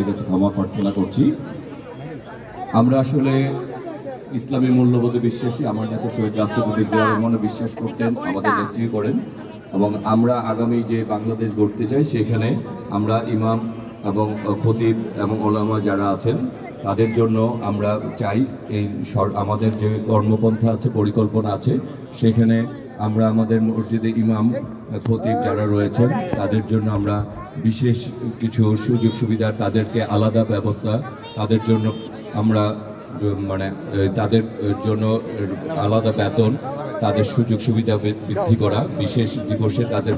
আপনাদের কাছে ক্ষমা প্রার্থনা করছি। আমরা আসলে ইসলামী মূল্যবোধে বিশ্বাসী। আমার নেতা শহীদ রাষ্ট্রপতি জিয়া রহমানও বিশ্বাস করতেন, আমাদের নেত্রী করেন। এবং আমরা আগামী যে বাংলাদেশ গড়তে চাই সেখানে আমরা ইমাম এবং খতিব এবং ওলামা যারা আছেন তাদের জন্য আমরা চাই এই আমাদের যে কর্মপন্থা আছে, পরিকল্পনা আছে, সেখানে আমরা আমাদের মসজিদে ইমাম খতিব যারা রয়েছেন তাদের জন্য আমরা বিশেষ কিছু সুযোগ সুবিধা, তাদেরকে আলাদা ব্যবস্থা, তাদের জন্য আমরা মানে তাদের জন্য আলাদা বেতন, তাদের সুযোগ সুবিধা বৃদ্ধি করা, বিশেষ দিবসে তাদের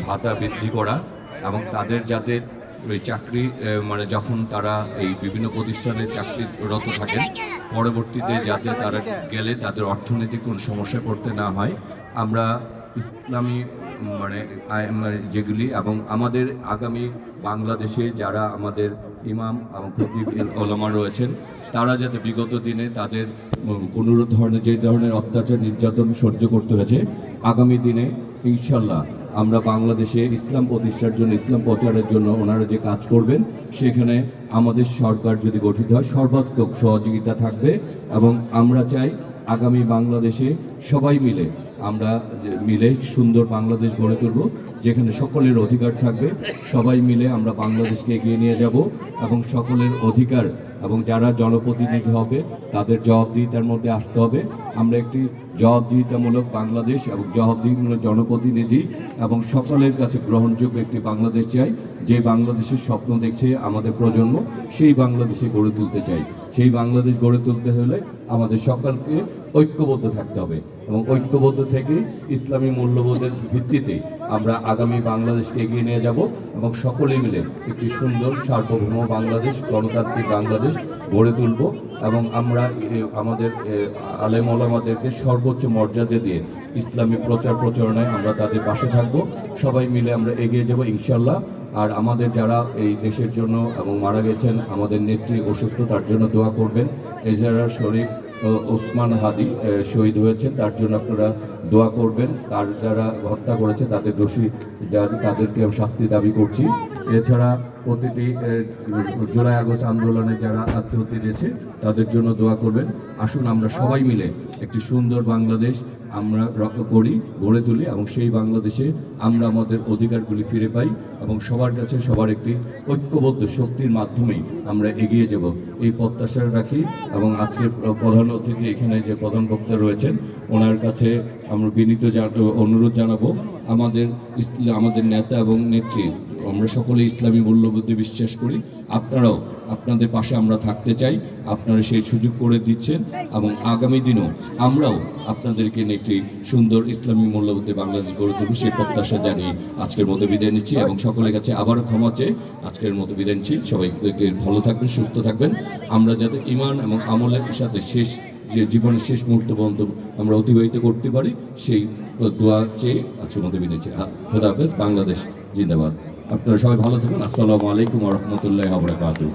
ভাতা বৃদ্ধি করা এবং তাদের যাতে ওই চাকরি মানে যখন তারা এই বিভিন্ন প্রতিষ্ঠানে চাকরিরত থাকেন পরবর্তীতে যাতে তারা গেলে তাদের অর্থনৈতিক কোনো সমস্যায় পড়তে না হয়, আমরা ইসলামী মানে যেগুলি এবং আমাদের আগামী বাংলাদেশে যারা আমাদের ইমাম এবং খতিব ওলামা রয়েছেন তারা যাতে বিগত দিনে তাদের কোনো ধরনের যে ধরনের অত্যাচার নির্যাতন সহ্য করতে হয়েছে, আগামী দিনে ইনশাল্লাহ আমরা বাংলাদেশে ইসলাম প্রতিষ্ঠার জন্য, ইসলাম প্রচারের জন্য ওনারা যে কাজ করবেন সেখানে আমাদের সরকার যদি গঠিত হয় সর্বাত্মক সহযোগিতা থাকবে। এবং আমরা চাই আগামী বাংলাদেশে সবাই মিলে আমরা সুন্দর বাংলাদেশ গড়ে তুলব, যেখানে সকলের অধিকার থাকবে। সবাই মিলে আমরা বাংলাদেশকে এগিয়ে নিয়ে যাব এবং সকলের অধিকার এবং যারা জনপ্রতিনিধি হবে তাদের জবাবদিহিতার মধ্যে আসতে হবে। আমরা একটি জবাবদিহিতামূলক বাংলাদেশ এবং জবাবদিহিমূলক জনপ্রতিনিধি এবং সকলের কাছে গ্রহণযোগ্য একটি বাংলাদেশ চাই, যে বাংলাদেশের স্বপ্ন দেখছে আমাদের প্রজন্ম, সেই বাংলাদেশে গড়ে তুলতে চাই। সেই বাংলাদেশ গড়ে তুলতে হলে আমাদের সকলকে ঐক্যবদ্ধ থাকতে হবে এবং ঐক্যবদ্ধ থেকে ইসলামী মূল্যবোধের ভিত্তিতে আমরা আগামী বাংলাদেশকে এগিয়ে নিয়ে যাব এবং সকলে মিলে একটি সুন্দর সার্বভৌম বাংলাদেশ, গণতান্ত্রিক বাংলাদেশ গড়ে তুলব। এবং আমরা আমাদের আলেম ওলামাদেরকে সর্বোচ্চ মর্যাদা দিয়ে ইসলামী প্রচার প্রচারণায় আমরা তাদের পাশে থাকব। সবাই মিলে আমরা এগিয়ে যাব ইনশাল্লাহ। আর আমাদের যারা এই দেশের জন্য এবং মারা গেছেন, আমাদের নেত্রী অসুস্থ, তার জন্য দোয়া করবেন। এছাড়া শরীফ ওসমান হাদি শহীদ হয়েছেন, তার জন্য আপনারা দোয়া করবেন। তার যারা হত্যা করেছে তাদের দোষী তাদেরকে শাস্তি দাবি করছি। এছাড়া প্রতিটি জুলাই আগস্ট আন্দোলনে যারা আত্মহত্যা দিয়েছে তাদের জন্য দোয়া করবেন। আসুন আমরা সবাই মিলে একটি সুন্দর বাংলাদেশ আমরা রক্ষা করি, গড়ে তুলি এবং সেই বাংলাদেশে আমরা আমাদের অধিকারগুলি ফিরে পাই এবং সবার কাছে সবার একটি ঐক্যবদ্ধ শক্তির মাধ্যমেই আমরা এগিয়ে যাব, এই প্রত্যাশা রাখি। এবং আজকের প্রধান অতিথি এখানে যে প্রধান বক্তা রয়েছেন ওনার কাছে আমরা বিনীত অনুরোধ জানাবো, আমাদের নেতা এবং নেত্রী আমরা সকলে ইসলামী মূল্যবোধে বিশ্বাস করি, আপনারাও আপনাদের পাশে আমরা থাকতে চাই। আপনারা সেই সুযোগ করে দিচ্ছেন এবং আগামী দিনও আমরাও আপনাদেরকে একটি সুন্দর ইসলামী মূল্যবোধে বাংলাদেশ গড়ে তুলব, সেই প্রত্যাশা জানিয়ে আজকের মতো বিদায় নিচ্ছি এবং সকলের কাছে আবারও ক্ষমা চেয়ে আজকের মতো বিদায় নিচ্ছি। সবাইকে ভালো থাকবেন, সুস্থ থাকবেন। আমরা যাতে ঈমান এবং আমলের সাথে যে জীবনের শেষ মুহূর্ত পর্যন্ত আমরা অতিবাহিত করতে পারি, সেই দোয়া চেয়ে আজকের মতো বিদায় নিচ্ছি। খোদা হাফেজ, বাংলাদেশ জিন্দাবাদ। আপনারা সবাই ভালো থাকুন। আসসালামু আলাইকুম ওয়া রাহমাতুল্লাহি ওয়া বারাকাতুহু।